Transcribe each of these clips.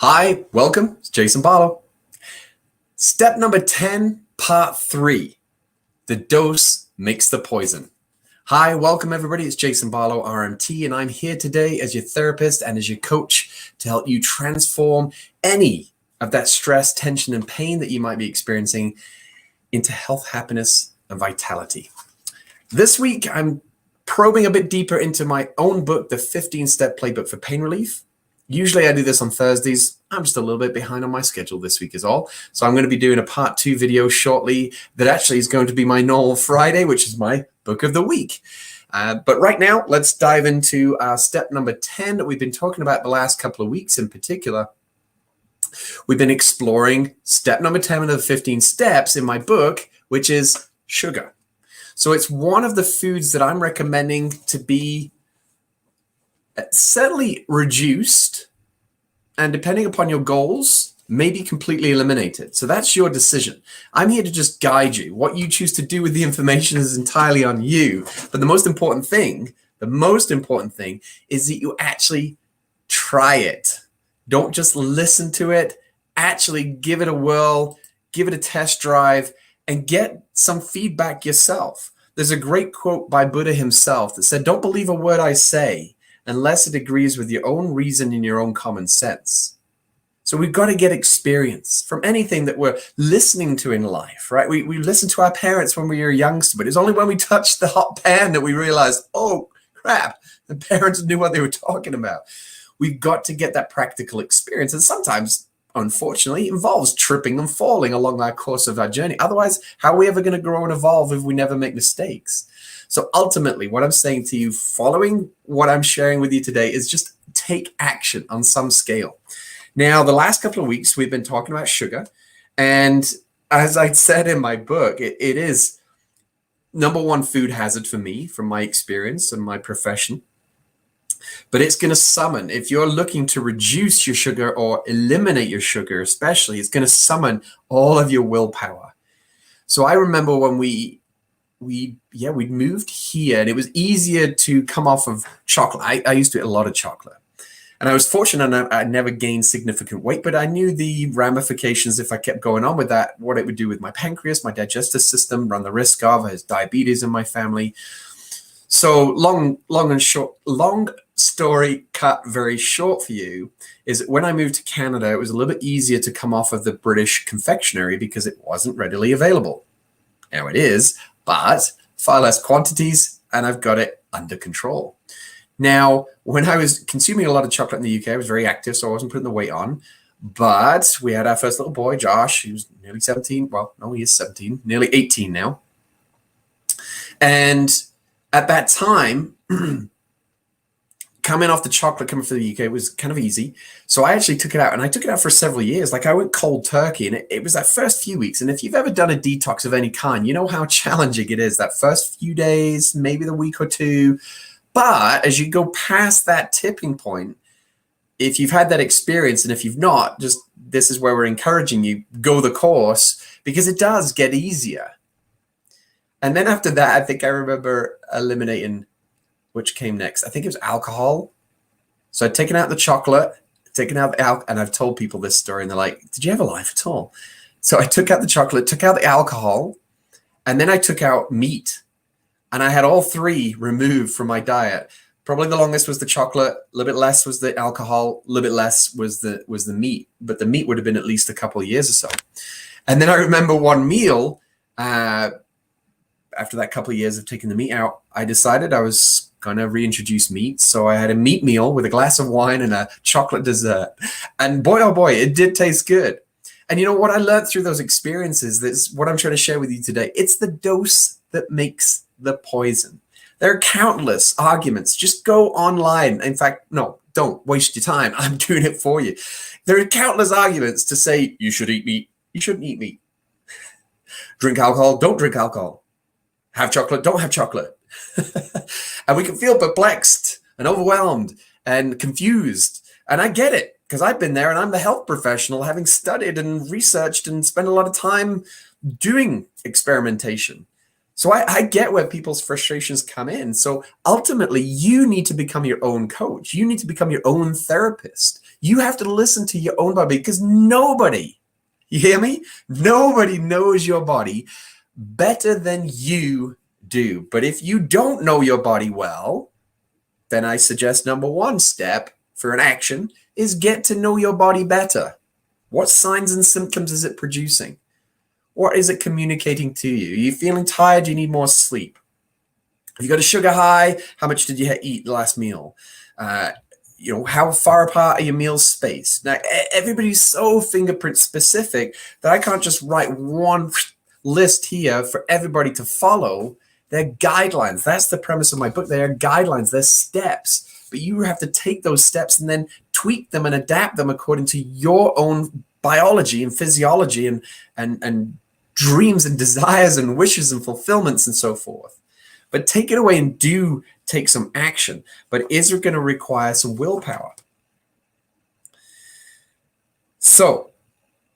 Hi, welcome. It's Jason Barlow. Step number 10, part 3. The dose makes the poison. Hi, welcome everybody. It's Jason Barlow, RMT, and I'm here today as your therapist and as your coach to help you transform any of that stress, tension, and pain that you might be experiencing into health, happiness, and vitality. This week, I'm probing a bit deeper into my own book, the 15-Step Playbook for Pain Relief. Usually I do this on Thursdays. I'm just a little bit behind on my schedule this week is all. So I'm going to be doing a part 2 video shortly that actually is going to be my normal Friday, which is my book of the week. But right now, let's dive into step number 10 that we've been talking about the last couple of weeks in particular. We've been exploring step number 10 of the 15 steps in my book, which is sugar. So it's one of the foods that I'm recommending to be subtly reduced, and depending upon your goals, maybe completely eliminated. So that's your decision. I'm here to just guide you. What you choose to do with the information is entirely on you. But the most important thing is that you actually try it. Don't just listen to it. Actually give it a whirl, give it a test drive, and get some feedback yourself. There's a great quote by Buddha himself that said, "Don't believe a word I say unless it agrees with your own reason and your own common sense." So we've got to get experience from anything that we're listening to in life, right? We listened to our parents when we were youngsters, but it's only when we touched the hot pan that we realized, oh crap, the parents knew what they were talking about. We've got to get that practical experience. And sometimes, unfortunately, it involves tripping and falling along our course of our journey. Otherwise, how are we ever going to grow and evolve if we never make mistakes? So ultimately, what I'm saying to you, following what I'm sharing with you today, is just take action on some scale. Now, the last couple of weeks, we've been talking about sugar. And as I said in my book, it is number one food hazard for me, from my experience and my profession. But it's going to summon, if you're looking to reduce your sugar or eliminate your sugar especially, it's going to summon all of your willpower. So I remember when we'd moved here, and it was easier to come off of chocolate. I used to eat a lot of chocolate, and I was fortunate I never gained significant weight, but I knew the ramifications if I kept going on with that, what it would do with my pancreas, my digestive system, run the risk of as diabetes in my family. So long story cut very short for you is that when I moved to Canada, it was a little bit easier to come off of the British confectionery because it wasn't readily available. Now it is, but far less quantities, and I've got it under control. Now, when I was consuming a lot of chocolate in the UK, I was very active, so I wasn't putting the weight on. But we had our first little boy, Josh. He was nearly 17. Well, no, he is 17, nearly 18 now. And at that time, coming off the chocolate coming from the UK was kind of easy. So I actually took it out, and I took it out for several years. Like I went cold turkey, and it was that first few weeks. And if you've ever done a detox of any kind, you know how challenging it is that first few days, maybe the week or two. But as you go past that tipping point, if you've had that experience, and if you've not, just this is where we're encouraging you, go the course, because it does get easier. And then after that, I think I remember eliminating, which came next. I think it was alcohol. So I'd taken out the chocolate, taken out the alcohol, and I've told people this story, and they're like, did you have a life at all? So I took out the chocolate, took out the alcohol, and then I took out meat. And I had all three removed from my diet. Probably the longest was the chocolate, a little bit less was the alcohol, a little bit less was the meat. But the meat would have been at least a couple of years or so. And then I remember one meal, after that couple of years of taking the meat out, I decided I was going to reintroduce meat. So I had a meat meal with a glass of wine and a chocolate dessert. And boy, oh boy, it did taste good. And you know what I learned through those experiences, that's what I'm trying to share with you today. It's the dose that makes the poison. There are countless arguments. Just go online. In fact, no, don't waste your time. I'm doing it for you. There are countless arguments to say you should eat meat. You shouldn't eat meat. Drink alcohol. Don't drink alcohol. Have chocolate. Don't have chocolate. And we can feel perplexed and overwhelmed and confused. And I get it, because I've been there, and I'm the health professional, having studied and researched and spent a lot of time doing experimentation. So I get where people's frustrations come in. So ultimately, you need to become your own coach. You need to become your own therapist. You have to listen to your own body, because nobody, you hear me? Nobody knows your body better than you do. But if you don't know your body well, then I suggest number one step for an action is get to know your body better. What signs and symptoms is it producing? What is it communicating to you? Are you feeling tired? Do you need more sleep? Have you got a sugar high? How much did you eat the last meal? How far apart are your meals spaced? Now, everybody's so fingerprint specific that I can't just write one list here for everybody to follow. They're guidelines. That's the premise of my book. They are guidelines. They're steps. But you have to take those steps and then tweak them and adapt them according to your own biology and physiology and dreams and desires and wishes and fulfillments and so forth. But take it away and do take some action. But is it going to require some willpower? So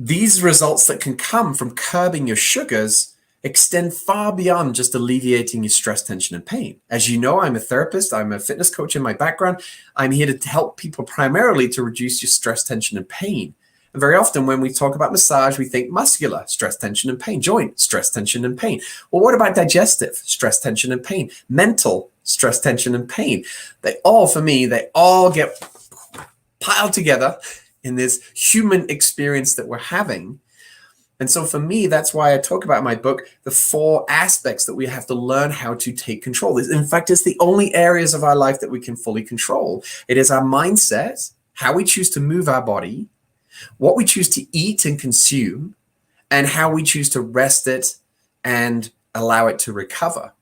these results that can come from curbing your sugars extend far beyond just alleviating your stress, tension, and pain. As you know, I'm a therapist. I'm a fitness coach in my background. I'm here to help people primarily to reduce your stress, tension, and pain. And very often when we talk about massage, we think muscular, stress, tension, and pain. Joint, stress, tension, and pain. Well, what about digestive, stress, tension, and pain? Mental, stress, tension, and pain. They all get piled together in this human experience that we're having. And so for me, that's why I talk about in my book, the 4 aspects that we have to learn how to take control. In fact, it's the only areas of our life that we can fully control. It is our mindset, how we choose to move our body, what we choose to eat and consume, and how we choose to rest it and allow it to recover.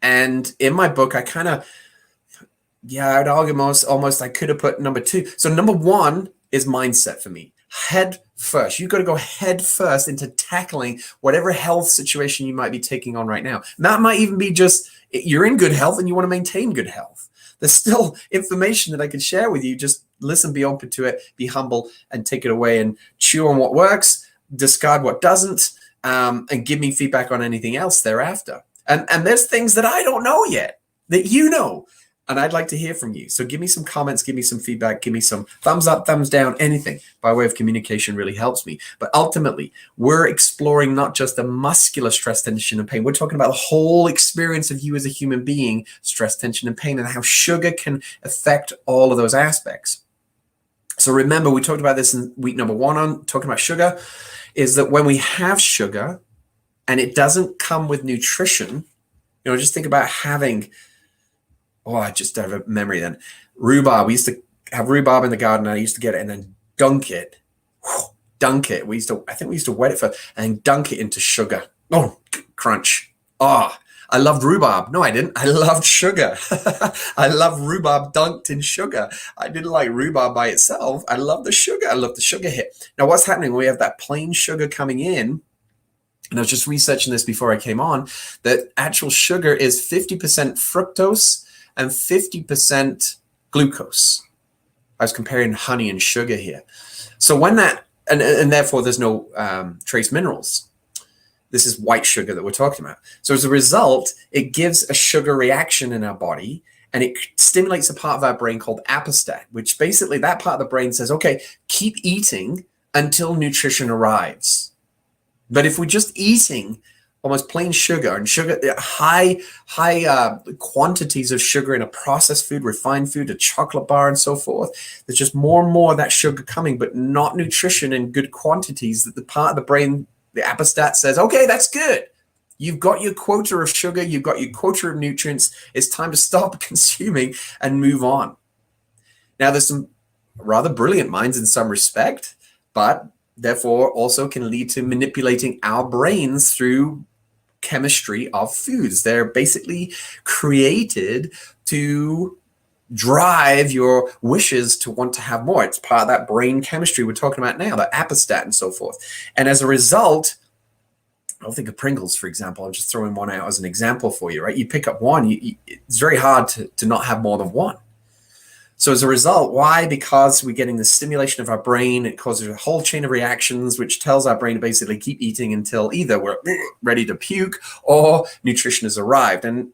And in my book, I would argue almost I could have put number 2. So number 1 is mindset for me. Head first. You've got to go head first into tackling whatever health situation you might be taking on right now. And that might even be just you're in good health and you want to maintain good health. There's still information that I could share with you. Just listen, be open to it, be humble, and take it away and chew on what works, discard what doesn't, and give me feedback on anything else thereafter. And there's things that I don't know yet that you know. And I'd like to hear from you. So give me some comments, give me some feedback, give me some thumbs up, thumbs down, anything by way of communication really helps me. But ultimately, we're exploring not just the muscular stress, tension, and pain. We're talking about the whole experience of you as a human being, stress, tension, and pain, and how sugar can affect all of those aspects. So remember, we talked about this in week number 1 on talking about sugar, is that when we have sugar and it doesn't come with nutrition, just think about having... Oh, I just have a memory then. Rhubarb. We used to have rhubarb in the garden. I used to get it and then dunk it. Dunk it. I think we used to wet it first and dunk it into sugar. Oh, crunch. Oh, I loved rhubarb. No, I didn't. I loved sugar. I loved rhubarb dunked in sugar. I didn't like rhubarb by itself. I love the sugar. I love the sugar hit. Now, what's happening when we have that plain sugar coming in? And I was just researching this before I came on, that actual sugar is 50% fructose and 50% glucose. I was comparing honey and sugar here. So when that, and therefore there's no trace minerals. This is white sugar that we're talking about. So as a result, it gives a sugar reaction in our body, and it stimulates a part of our brain called apostat, which basically that part of the brain says, okay, keep eating until nutrition arrives. But if we're just eating almost plain sugar and high quantities of sugar in a processed food, refined food, a chocolate bar and so forth, there's just more and more of that sugar coming, but not nutrition in good quantities, that the part of the brain, the apostat, says, okay, that's good. You've got your quota of sugar. You've got your quota of nutrients. It's time to stop consuming and move on. Now, there's some rather brilliant minds in some respect, but therefore also can lead to manipulating our brains through chemistry of foods. They're basically created to drive your wishes to want to have more. It's part of that brain chemistry we're talking about now, the apostat and so forth. And as a result, I'll think of Pringles, for example. I'm just throwing one out as an example for you, right? You pick up one, it's very hard to not have more than one. So as a result, why? Because we're getting the stimulation of our brain. It causes a whole chain of reactions, which tells our brain to basically keep eating until either we're ready to puke or nutrition has arrived. And,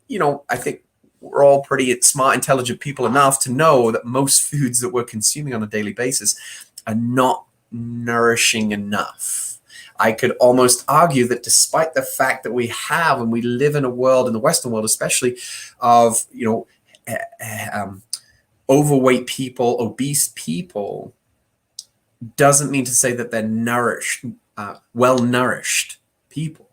I think we're all pretty smart, intelligent people enough to know that most foods that we're consuming on a daily basis are not nourishing enough. I could almost argue that despite the fact that we have, and we live in a world, in the Western world especially, of, overweight people, obese people, doesn't mean to say that they're nourished, well-nourished people.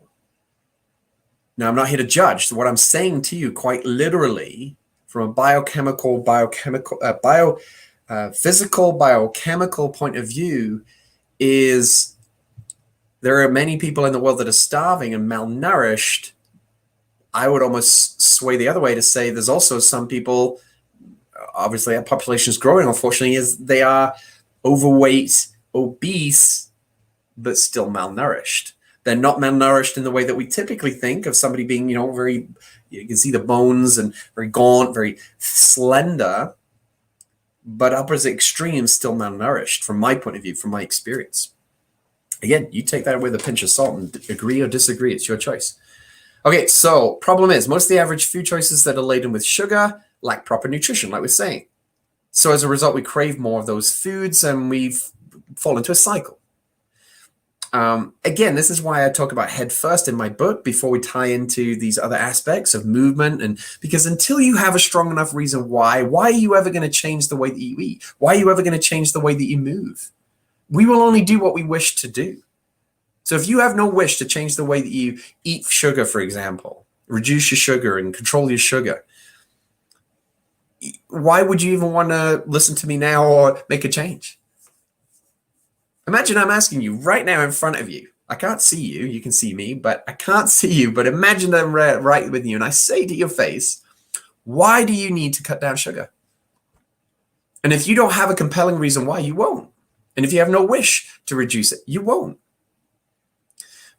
Now, I'm not here to judge. So what I'm saying to you quite literally from a physical, biochemical point of view is there are many people in the world that are starving and malnourished. I would almost sway the other way to say there's also some people, obviously our population is growing, unfortunately, is they are overweight, obese, but still malnourished. They're not malnourished in the way that we typically think of somebody being, very, you can see the bones and very gaunt, very slender, but opposite extremes, still malnourished from my point of view, from my experience. Again, you take that with a pinch of salt and agree or disagree. It's your choice. Okay, so problem is most of the average food choices that are laden with sugar lack proper nutrition, like we're saying. So as a result, we crave more of those foods and we fall into a cycle. Again, this is why I talk about head first in my book before we tie into these other aspects of movement. And because until you have a strong enough reason why are you ever going to change the way that you eat? Why are you ever going to change the way that you move? We will only do what we wish to do. So if you have no wish to change the way that you eat sugar, for example, reduce your sugar and control your sugar, why would you even want to listen to me now or make a change? Imagine I'm asking you right now in front of you. I can't see you. You can see me, but I can't see you. But imagine I'm right with you. And I say to your face, why do you need to cut down sugar? And if you don't have a compelling reason why, you won't. And if you have no wish to reduce it, you won't.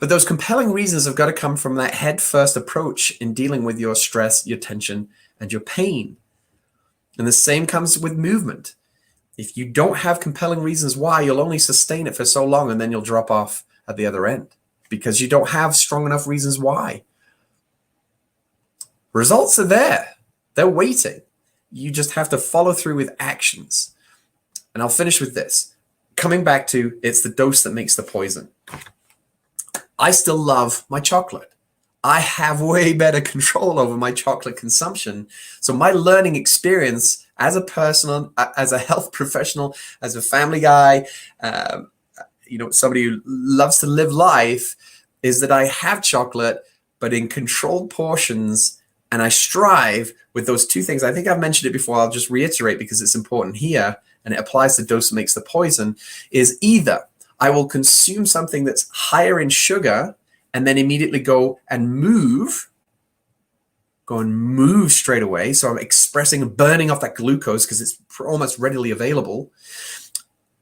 But those compelling reasons have got to come from that head first approach in dealing with your stress, your tension, and your pain. And the same comes with movement. If you don't have compelling reasons why, you'll only sustain it for so long and then you'll drop off at the other end because you don't have strong enough reasons why. Results are there. They're waiting. You just have to follow through with actions. And I'll finish with this. Coming back to, it's the dose that makes the poison. I still love my chocolate. I have way better control over my chocolate consumption. So my learning experience as a person, as a health professional, as a family guy, somebody who loves to live life, is that I have chocolate, but in controlled portions, and I strive with those two things. I think I've mentioned it before. I'll just reiterate because it's important here, and it applies to dose makes the poison, is either I will consume something that's higher in sugar and then immediately go and move straight away. So I'm expressing and burning off that glucose because it's almost readily available.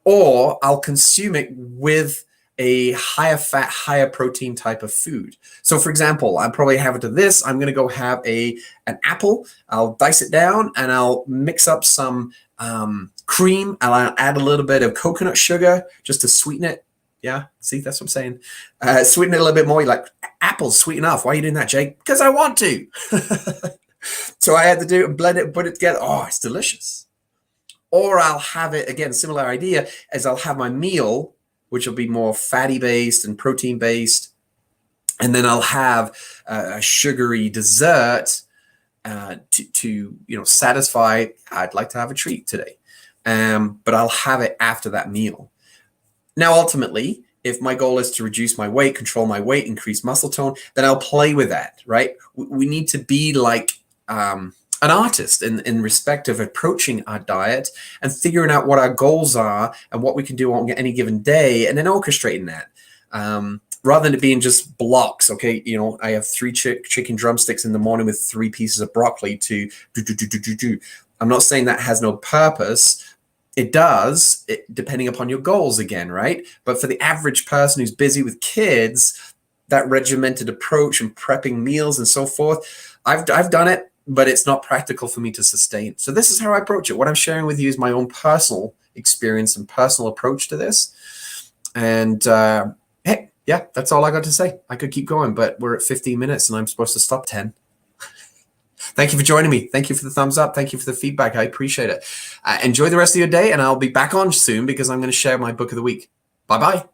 Or I'll consume it with a higher fat, higher protein type of food. So for example, I'll probably have it to this. I'm going to go have an apple. I'll dice it down and I'll mix up some cream. I'll add a little bit of coconut sugar just to sweeten it. Yeah, see, that's what I'm saying. Sweeten it a little bit more. You're like, apples, sweet enough. Why are you doing that, Jake? Because I want to. So I had to do it and blend it and put it together. Oh, it's delicious. Or I'll have it, again, similar idea, as I'll have my meal, which will be more fatty based and protein based. And then I'll have a sugary dessert to satisfy, I'd like to have a treat today. But I'll have it after that meal. Now, ultimately, if my goal is to reduce my weight, control my weight, increase muscle tone, then I'll play with that, right? We need to be like an artist in respect of approaching our diet and figuring out what our goals are and what we can do on any given day and then orchestrating that. Rather than it being just blocks, okay? I have 3 chicken drumsticks in the morning with 3 pieces of broccoli to do. I'm not saying that has no purpose. It does, depending upon your goals again, right? But for the average person who's busy with kids, that regimented approach and prepping meals and so forth, I've done it, but it's not practical for me to sustain. So this is how I approach it. What I'm sharing with you is my own personal experience and personal approach to this. And hey, yeah, that's all I got to say. I could keep going, but we're at 15 minutes and I'm supposed to stop 10. Thank you for joining me. Thank you for the thumbs up. Thank you for the feedback. I appreciate it. Enjoy the rest of your day, and I'll be back on soon because I'm going to share my book of the week. Bye-bye.